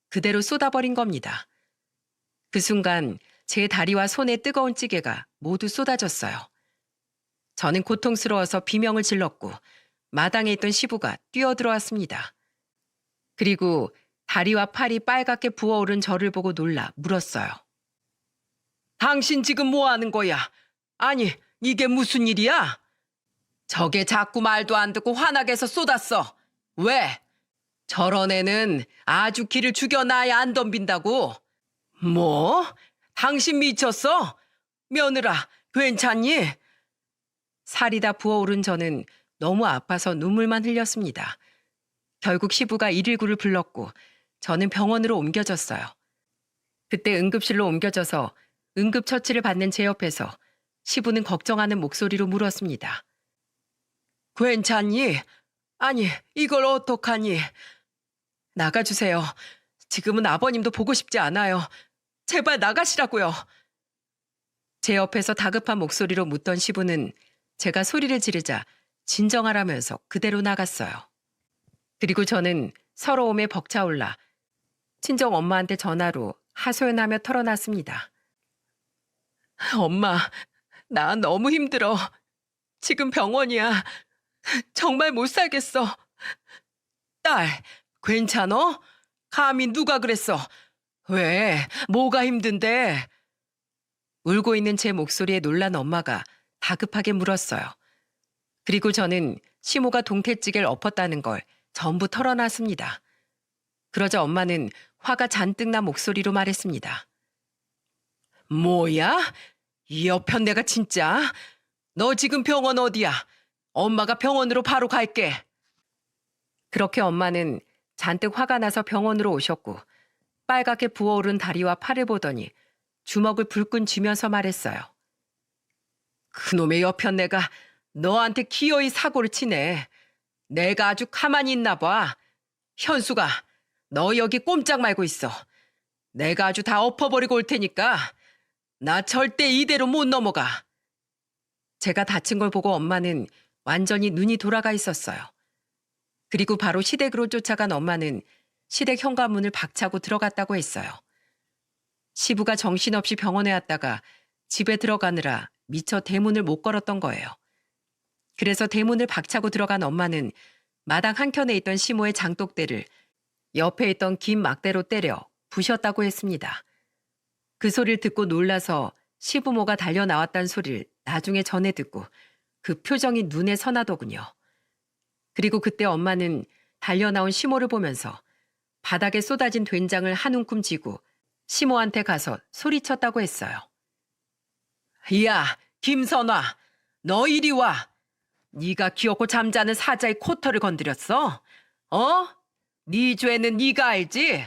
그대로 쏟아버린 겁니다. 그 순간 제 다리와 손에 뜨거운 찌개가 모두 쏟아졌어요. 저는 고통스러워서 비명을 질렀고 마당에 있던 시부가 뛰어들어왔습니다. 그리고 다리와 팔이 빨갛게 부어오른 저를 보고 놀라 물었어요. 당신 지금 뭐 하는 거야? 아니, 이게 무슨 일이야? 저게 자꾸 말도 안 듣고 화나게 해서 쏟았어. 왜? 저런 애는 아주 기를 죽여놔야 안 덤빈다고. 뭐? 당신 미쳤어? 며느라, 괜찮니? 살이 다 부어오른 저는 너무 아파서 눈물만 흘렸습니다. 결국 시부가 119를 불렀고 저는 병원으로 옮겨졌어요. 그때 응급실로 옮겨져서 응급처치를 받는 제 옆에서 시부는 걱정하는 목소리로 물었습니다. 괜찮니? 아니, 이걸 어떡하니? 나가주세요. 지금은 아버님도 보고 싶지 않아요. 제발 나가시라고요. 제 옆에서 다급한 목소리로 묻던 시부는 제가 소리를 지르자 진정하라면서 그대로 나갔어요. 그리고 저는 서러움에 벅차올라 친정 엄마한테 전화로 하소연하며 털어놨습니다. 엄마, 나 너무 힘들어. 지금 병원이야. 정말 못 살겠어. 딸, 괜찮어? 감히 누가 그랬어? 왜? 뭐가 힘든데? 울고 있는 제 목소리에 놀란 엄마가 다급하게 물었어요. 그리고 저는 시모가 동태찌개를 엎었다는 걸 전부 털어놨습니다. 그러자 엄마는 화가 잔뜩 난 목소리로 말했습니다. 뭐야? 이 여편네가 진짜? 너 지금 병원 어디야? 엄마가 병원으로 바로 갈게. 그렇게 엄마는 잔뜩 화가 나서 병원으로 오셨고 빨갛게 부어오른 다리와 팔을 보더니 주먹을 불끈 쥐면서 말했어요. 그놈의 여편네가 너한테 기어이 사고를 치네. 내가 아주 가만히 있나 봐. 현수가, 너 여기 꼼짝 말고 있어. 내가 아주 다 엎어버리고 올 테니까 나 절대 이대로 못 넘어가. 제가 다친 걸 보고 엄마는 완전히 눈이 돌아가 있었어요. 그리고 바로 시댁으로 쫓아간 엄마는 시댁 현관문을 박차고 들어갔다고 했어요. 시부가 정신없이 병원에 왔다가 집에 들어가느라 미처 대문을 못 걸었던 거예요. 그래서 대문을 박차고 들어간 엄마는 마당 한켠에 있던 시모의 장독대를 옆에 있던 긴 막대로 때려 부셨다고 했습니다. 그 소리를 듣고 놀라서 시부모가 달려 나왔다는 소리를 나중에 전해 듣고 그 표정이 눈에 선하더군요. 그리고 그때 엄마는 달려 나온 시모를 보면서 바닥에 쏟아진 된장을 한 움큼 쥐고 시모한테 가서 소리쳤다고 했어요. 야, 김선화, 너 이리 와. 네가 귀엽고 잠자는 사자의 코털을 건드렸어? 어? 네 죄는 네가 알지?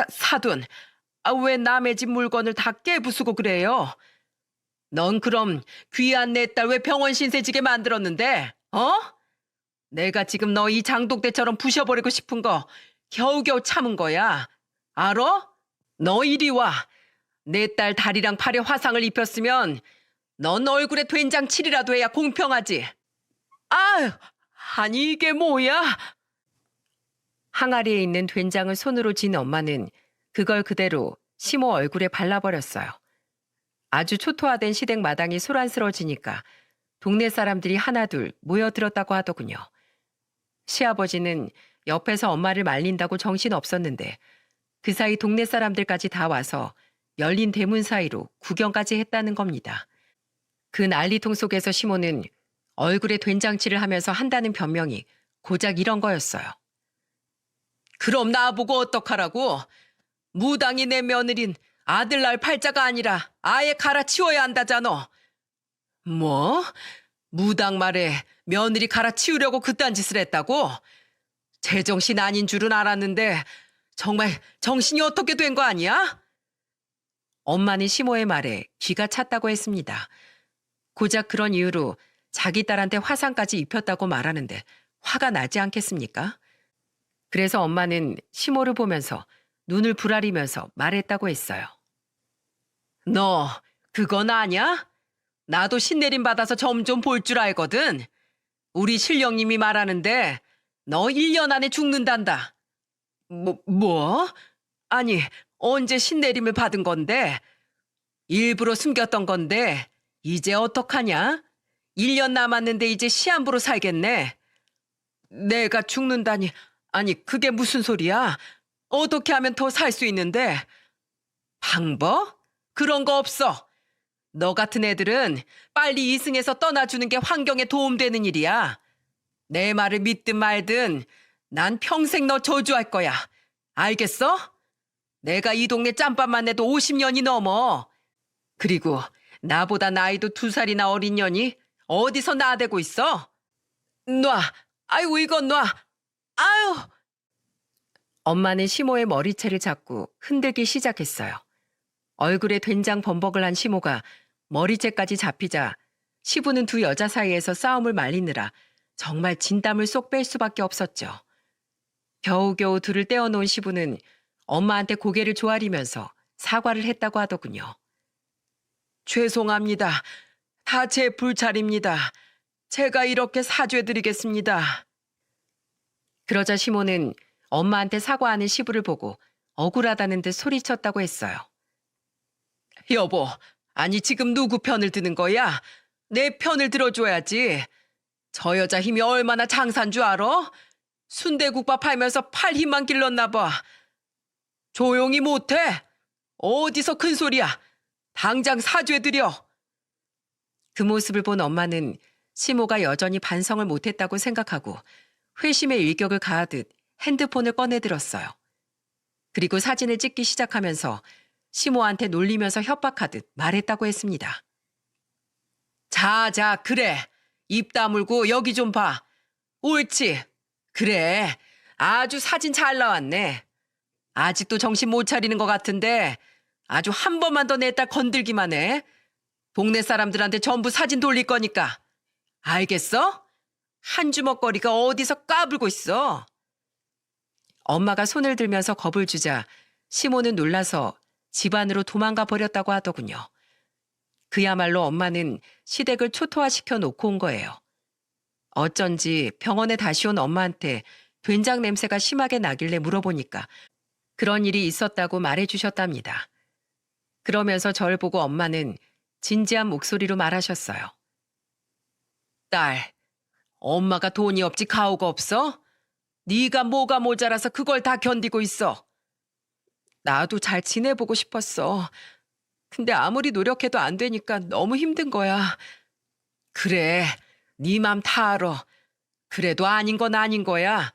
사돈, 왜 남의 집 물건을 다 깨부수고 그래요? 넌 그럼 귀한 내 딸 왜 병원 신세지게 만들었는데? 어? 내가 지금 너 이 장독대처럼 부셔버리고 싶은 거 겨우겨우 참은 거야. 알어? 너 이리 와. 내 딸 다리랑 팔에 화상을 입혔으면 넌 얼굴에 된장 칠이라도 해야 공평하지. 아유, 아니 이게 뭐야? 항아리에 있는 된장을 손으로 쥔 엄마는 그걸 그대로 시모 얼굴에 발라버렸어요. 아주 초토화된 시댁 마당이 소란스러워지니까 동네 사람들이 하나둘 모여들었다고 하더군요. 시아버지는 옆에서 엄마를 말린다고 정신없었는데 그 사이 동네 사람들까지 다 와서 열린 대문 사이로 구경까지 했다는 겁니다. 그 난리통 속에서 시모는 얼굴에 된장칠을 하면서 한다는 변명이 고작 이런 거였어요. 그럼 나보고 어떡하라고? 무당이 내 며느린 아들 낳을 팔자가 아니라 아예 갈아치워야 한다잖아. 뭐? 무당 말에 며느리 갈아치우려고 그딴 짓을 했다고? 제정신 아닌 줄은 알았는데 정말 정신이 어떻게 된 거 아니야? 엄마는 시모의 말에 귀가 찼다고 했습니다. 고작 그런 이유로 자기 딸한테 화상까지 입혔다고 말하는데 화가 나지 않겠습니까? 그래서 엄마는 시모를 보면서 눈을 부라리면서 말했다고 했어요. 너 그건 아냐? 나도 신내림 받아서 점 좀 볼 줄 알거든. 우리 신령님이 말하는데 너 1년 안에 죽는단다. 뭐? 아니, 언제 신내림을 받은 건데? 일부러 숨겼던 건데 이제 어떡하냐? 1년 남았는데 이제 시한부로 살겠네. 내가 죽는다니. 아니, 그게 무슨 소리야? 어떻게 하면 더 살 수 있는데? 방법? 그런 거 없어. 너 같은 애들은 빨리 이승에서 떠나주는 게 환경에 도움되는 일이야. 내 말을 믿든 말든 난 평생 너 저주할 거야. 알겠어? 내가 이 동네 짬밥만 내도 50년이 넘어. 그리고 나보다 나이도 2살이나 어린 년이 어디서 나대고 있어? 놔. 아이고 이건 놔. 아유. 엄마는 시모의 머리채를 잡고 흔들기 시작했어요. 얼굴에 된장 범벅을 한 시모가 머리채까지 잡히자 시부는 두 여자 사이에서 싸움을 말리느라 정말 진땀을 쏙 뺄 수밖에 없었죠. 겨우겨우 둘을 떼어놓은 시부는 엄마한테 고개를 조아리면서 사과를 했다고 하더군요. 죄송합니다. 다 제 불찰입니다. 제가 이렇게 사죄드리겠습니다. 그러자 시모는 엄마한테 사과하는 시부를 보고 억울하다는 듯 소리쳤다고 했어요. 여보, 아니 지금 누구 편을 드는 거야? 내 편을 들어줘야지. 저 여자 힘이 얼마나 장사인 줄 알아? 순대국밥 팔면서 팔 힘만 길렀나 봐. 조용히 못해? 어디서 큰 소리야? 당장 사죄드려. 그 모습을 본 엄마는 시모가 여전히 반성을 못했다고 생각하고 회심의 일격을 가하듯 핸드폰을 꺼내들었어요. 그리고 사진을 찍기 시작하면서 시모한테 놀리면서 협박하듯 말했다고 했습니다. 자, 그래. 입 다물고 여기 좀 봐. 옳지. 그래. 아주 사진 잘 나왔네. 아직도 정신 못 차리는 것 같은데 아주 한 번만 더 내 딸 건들기만 해. 동네 사람들한테 전부 사진 돌릴 거니까. 알겠어? 한 주먹거리가 어디서 까불고 있어. 엄마가 손을 들면서 겁을 주자 시모는 놀라서 집 안으로 도망가 버렸다고 하더군요. 그야말로 엄마는 시댁을 초토화시켜 놓고 온 거예요. 어쩐지 병원에 다시 온 엄마한테 된장 냄새가 심하게 나길래 물어보니까 그런 일이 있었다고 말해주셨답니다. 그러면서 절 보고 엄마는 진지한 목소리로 말하셨어요. 딸, 엄마가 돈이 없지 가오가 없어? 네가 뭐가 모자라서 그걸 다 견디고 있어. 나도 잘 지내보고 싶었어. 근데 아무리 노력해도 안 되니까 너무 힘든 거야. 그래, 네 맘 다 알아. 그래도 아닌 건 아닌 거야.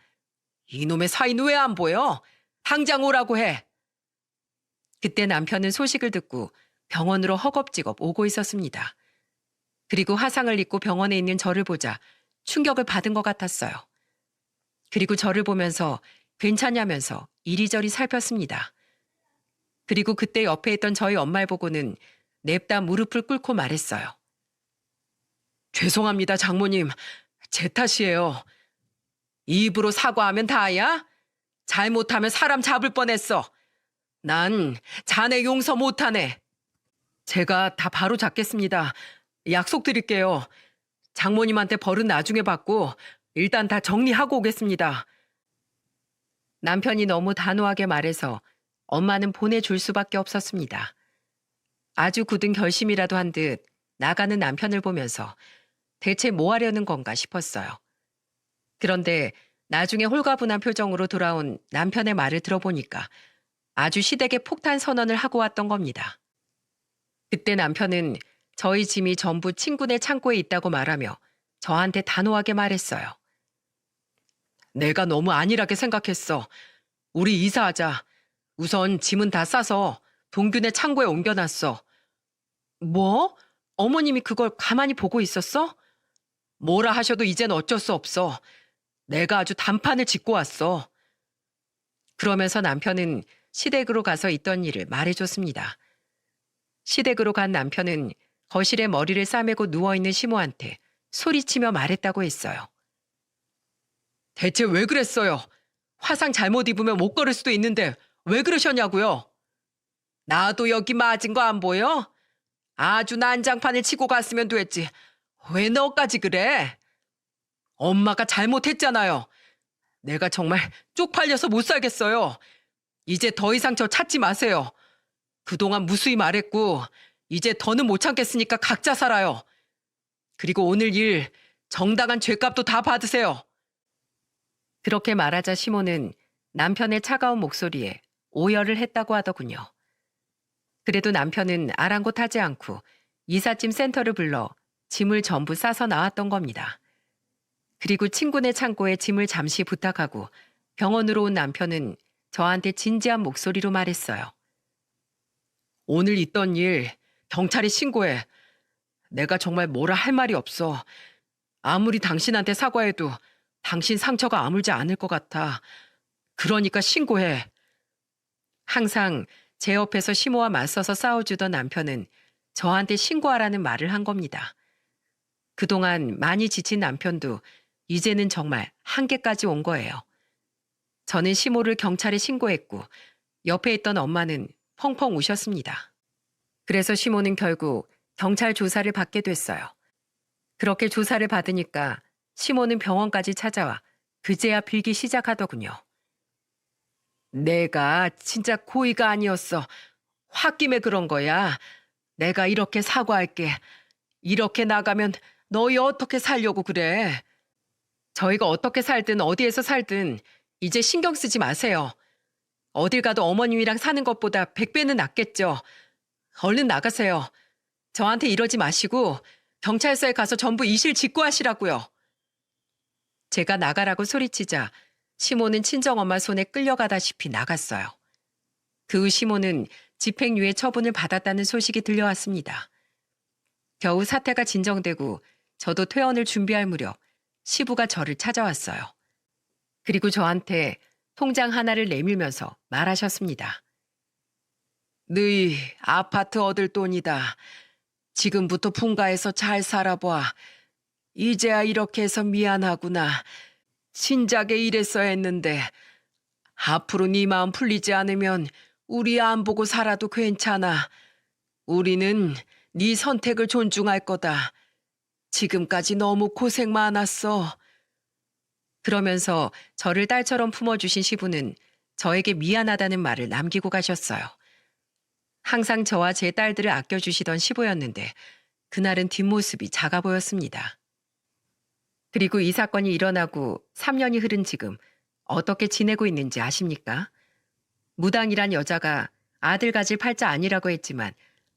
이놈의 사이는 왜 안 보여? 당장 오라고 해. 그때 남편은 소식을 듣고 병원으로 허겁지겁 오고 있었습니다. 그리고 화상을 입고 병원에 있는 저를 보자 충격을 받은 것 같았어요. 그리고 저를 보면서 괜찮냐면서 이리저리 살폈습니다. 그리고 그때 옆에 있던 저희 엄마를 보고는 냅다 무릎을 꿇고 말했어요. 죄송합니다, 장모님. 제 탓이에요. 입으로 사과하면 다야? 잘못하면 사람 잡을 뻔했어. 난 자네 용서 못하네. 제가 다 바로 잡겠습니다. 약속드릴게요. 장모님한테 벌은 나중에 받고 일단 다 정리하고 오겠습니다. 남편이 너무 단호하게 말해서 엄마는 보내줄 수밖에 없었습니다. 아주 굳은 결심이라도 한 듯 나가는 남편을 보면서 대체 뭐 하려는 건가 싶었어요. 그런데 나중에 홀가분한 표정으로 돌아온 남편의 말을 들어보니까 아주 시댁에 폭탄 선언을 하고 왔던 겁니다. 그때 남편은 저희 짐이 전부 친구네 창고에 있다고 말하며 저한테 단호하게 말했어요. 내가 너무 안일하게 생각했어. 우리 이사하자. 우선 짐은 다 싸서 동균의 창고에 옮겨놨어. 뭐? 어머님이 그걸 가만히 보고 있었어? 뭐라 하셔도 이젠 어쩔 수 없어. 내가 아주 단판을 짓고 왔어. 그러면서 남편은 시댁으로 가서 있던 일을 말해줬습니다. 시댁으로 간 남편은 거실에 머리를 싸매고 누워있는 시모한테 소리치며 말했다고 했어요. 대체 왜 그랬어요? 화상 잘못 입으면 못 걸을 수도 있는데 왜 그러셨냐고요? 나도 여기 맞은 거 안 보여? 아주 난장판을 치고 갔으면 됐지. 왜 너까지 그래? 엄마가 잘못했잖아요. 내가 정말 쪽팔려서 못 살겠어요. 이제 더 이상 저 찾지 마세요. 그동안 무수히 말했고 이제 더는 못 참겠으니까 각자 살아요. 그리고 오늘 일 정당한 죗값도 다 받으세요. 그렇게 말하자 시모는 남편의 차가운 목소리에 오열을 했다고 하더군요. 그래도 남편은 아랑곳하지 않고 이삿짐 센터를 불러 짐을 전부 싸서 나왔던 겁니다. 그리고 친구네 창고에 짐을 잠시 부탁하고 병원으로 온 남편은 저한테 진지한 목소리로 말했어요. 오늘 있던 일 경찰에 신고해. 내가 정말 뭐라 할 말이 없어. 아무리 당신한테 사과해도 당신 상처가 아물지 않을 것 같아. 그러니까 신고해. 항상 제 옆에서 시모와 맞서서 싸워주던 남편은 저한테 신고하라는 말을 한 겁니다. 그동안 많이 지친 남편도 이제는 정말 한계까지 온 거예요. 저는 시모를 경찰에 신고했고 옆에 있던 엄마는 펑펑 우셨습니다. 그래서 시모는 결국 경찰 조사를 받게 됐어요. 그렇게 조사를 받으니까 시모는 병원까지 찾아와 그제야 빌기 시작하더군요. 내가 진짜 고의가 아니었어. 홧김에 그런 거야. 내가 이렇게 사과할게. 이렇게 나가면 너희 어떻게 살려고 그래. 저희가 어떻게 살든 어디에서 살든 이제 신경 쓰지 마세요. 어딜 가도 어머님이랑 사는 것보다 100배는 낫겠죠. 얼른 나가세요. 저한테 이러지 마시고 경찰서에 가서 전부 이실 직고하시라고요. 제가 나가라고 소리치자 시모는 친정엄마 손에 끌려가다시피 나갔어요. 그 후 시모는 집행유예 처분을 받았다는 소식이 들려왔습니다. 겨우 사태가 진정되고 저도 퇴원을 준비할 무렵 시부가 저를 찾아왔어요. 그리고 저한테 통장 하나를 내밀면서 말하셨습니다. 너희 아파트 얻을 돈이다. 지금부터 분가해서 잘 살아봐. 이제야 이렇게 해서 미안하구나. 진작에 이랬어야 했는데 앞으로 네 마음 풀리지 않으면 우리 안 보고 살아도 괜찮아. 우리는 네 선택을 존중할 거다. 지금까지 너무 고생 많았어. 그러면서 저를 딸처럼 품어주신 시부는 저에게 미안하다는 말을 남기고 가셨어요. 항상 저와 제 딸들을 아껴주시던 시부였는데 그날은 뒷모습이 작아 보였습니다. 그리고 이 사건이 일어나고 3년이 흐른 지금 어떻게 지내고 있는지 아십니까? 무당이란 여자가 아들 가질 팔자 아니라고 했지만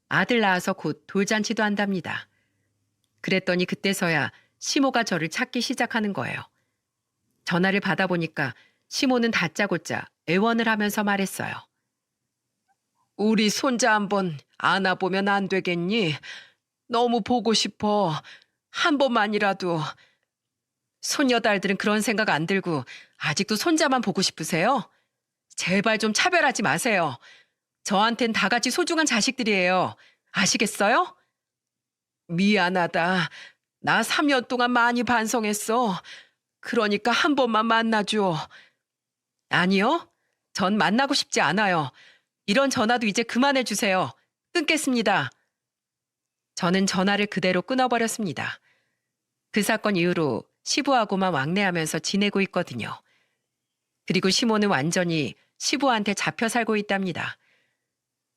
아들 낳아서 곧 돌잔치도 한답니다. 그랬더니 그때서야 시모가 저를 찾기 시작하는 거예요. 전화를 받아보니까 시모는 다짜고짜 애원을 하면서 말했어요. 우리 손자 한번 안아보면 안 되겠니? 너무 보고 싶어. 한 번만이라도. 손녀딸들은 그런 생각 안 들고 아직도 손자만 보고 싶으세요? 제발 좀 차별하지 마세요. 저한텐 다 같이 소중한 자식들이에요. 아시겠어요? 미안하다. 나 3년 동안 많이 반성했어. 그러니까 한 번만 만나줘. 아니요. 전 만나고 싶지 않아요. 이런 전화도 이제 그만해 주세요. 끊겠습니다. 저는 전화를 그대로 끊어버렸습니다. 그 사건 이후로 시부하고만 왕래하면서 지내고 있거든요. 그리고 시모는 완전히 시부한테 잡혀 살고 있답니다.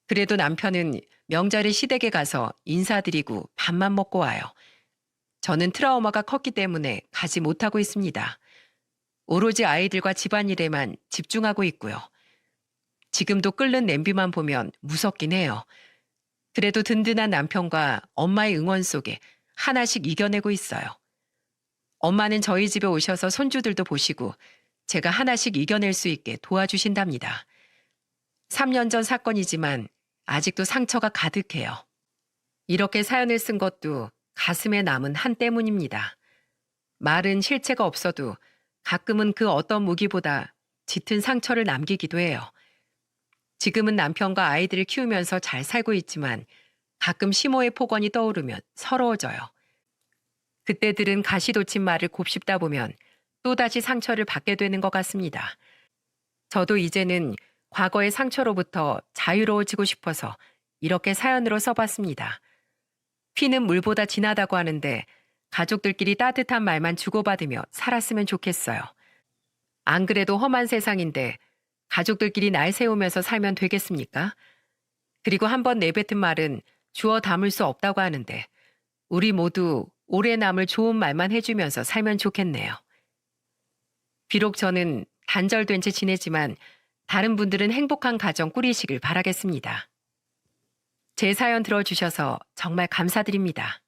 그래도 남편은 명절에 시댁에 가서 인사드리고 밥만 먹고 와요. 저는 트라우마가 컸기 때문에 가지 못하고 있습니다. 오로지 아이들과 집안일에만 집중하고 있고요. 지금도 끓는 냄비만 보면 무섭긴 해요. 그래도 든든한 남편과 엄마의 응원 속에 하나씩 이겨내고 있어요. 엄마는 저희 집에 오셔서 손주들도 보시고 제가 하나씩 이겨낼 수 있게 도와주신답니다. 3년 전 사건이지만 아직도 상처가 가득해요. 이렇게 사연을 쓴 것도 가슴에 남은 한 때문입니다. 말은 실체가 없어도 가끔은 그 어떤 무기보다 짙은 상처를 남기기도 해요. 지금은 남편과 아이들을 키우면서 잘 살고 있지만 가끔 시모의 폭언이 떠오르면 서러워져요. 그때들은 가시돋친 말을 곱씹다 보면 또다시 상처를 받게 되는 것 같습니다. 저도 이제는 과거의 상처로부터 자유로워지고 싶어서 이렇게 사연으로 써봤습니다. 피는 물보다 진하다고 하는데 가족들끼리 따뜻한 말만 주고받으며 살았으면 좋겠어요. 안 그래도 험한 세상인데 가족들끼리 날 세우면서 살면 되겠습니까? 그리고 한번 내뱉은 말은 주워 담을 수 없다고 하는데 우리 모두 오래 남을 좋은 말만 해주면서 살면 좋겠네요. 비록 저는 단절된 채 지내지만 다른 분들은 행복한 가정 꾸리시길 바라겠습니다. 제 사연 들어주셔서 정말 감사드립니다.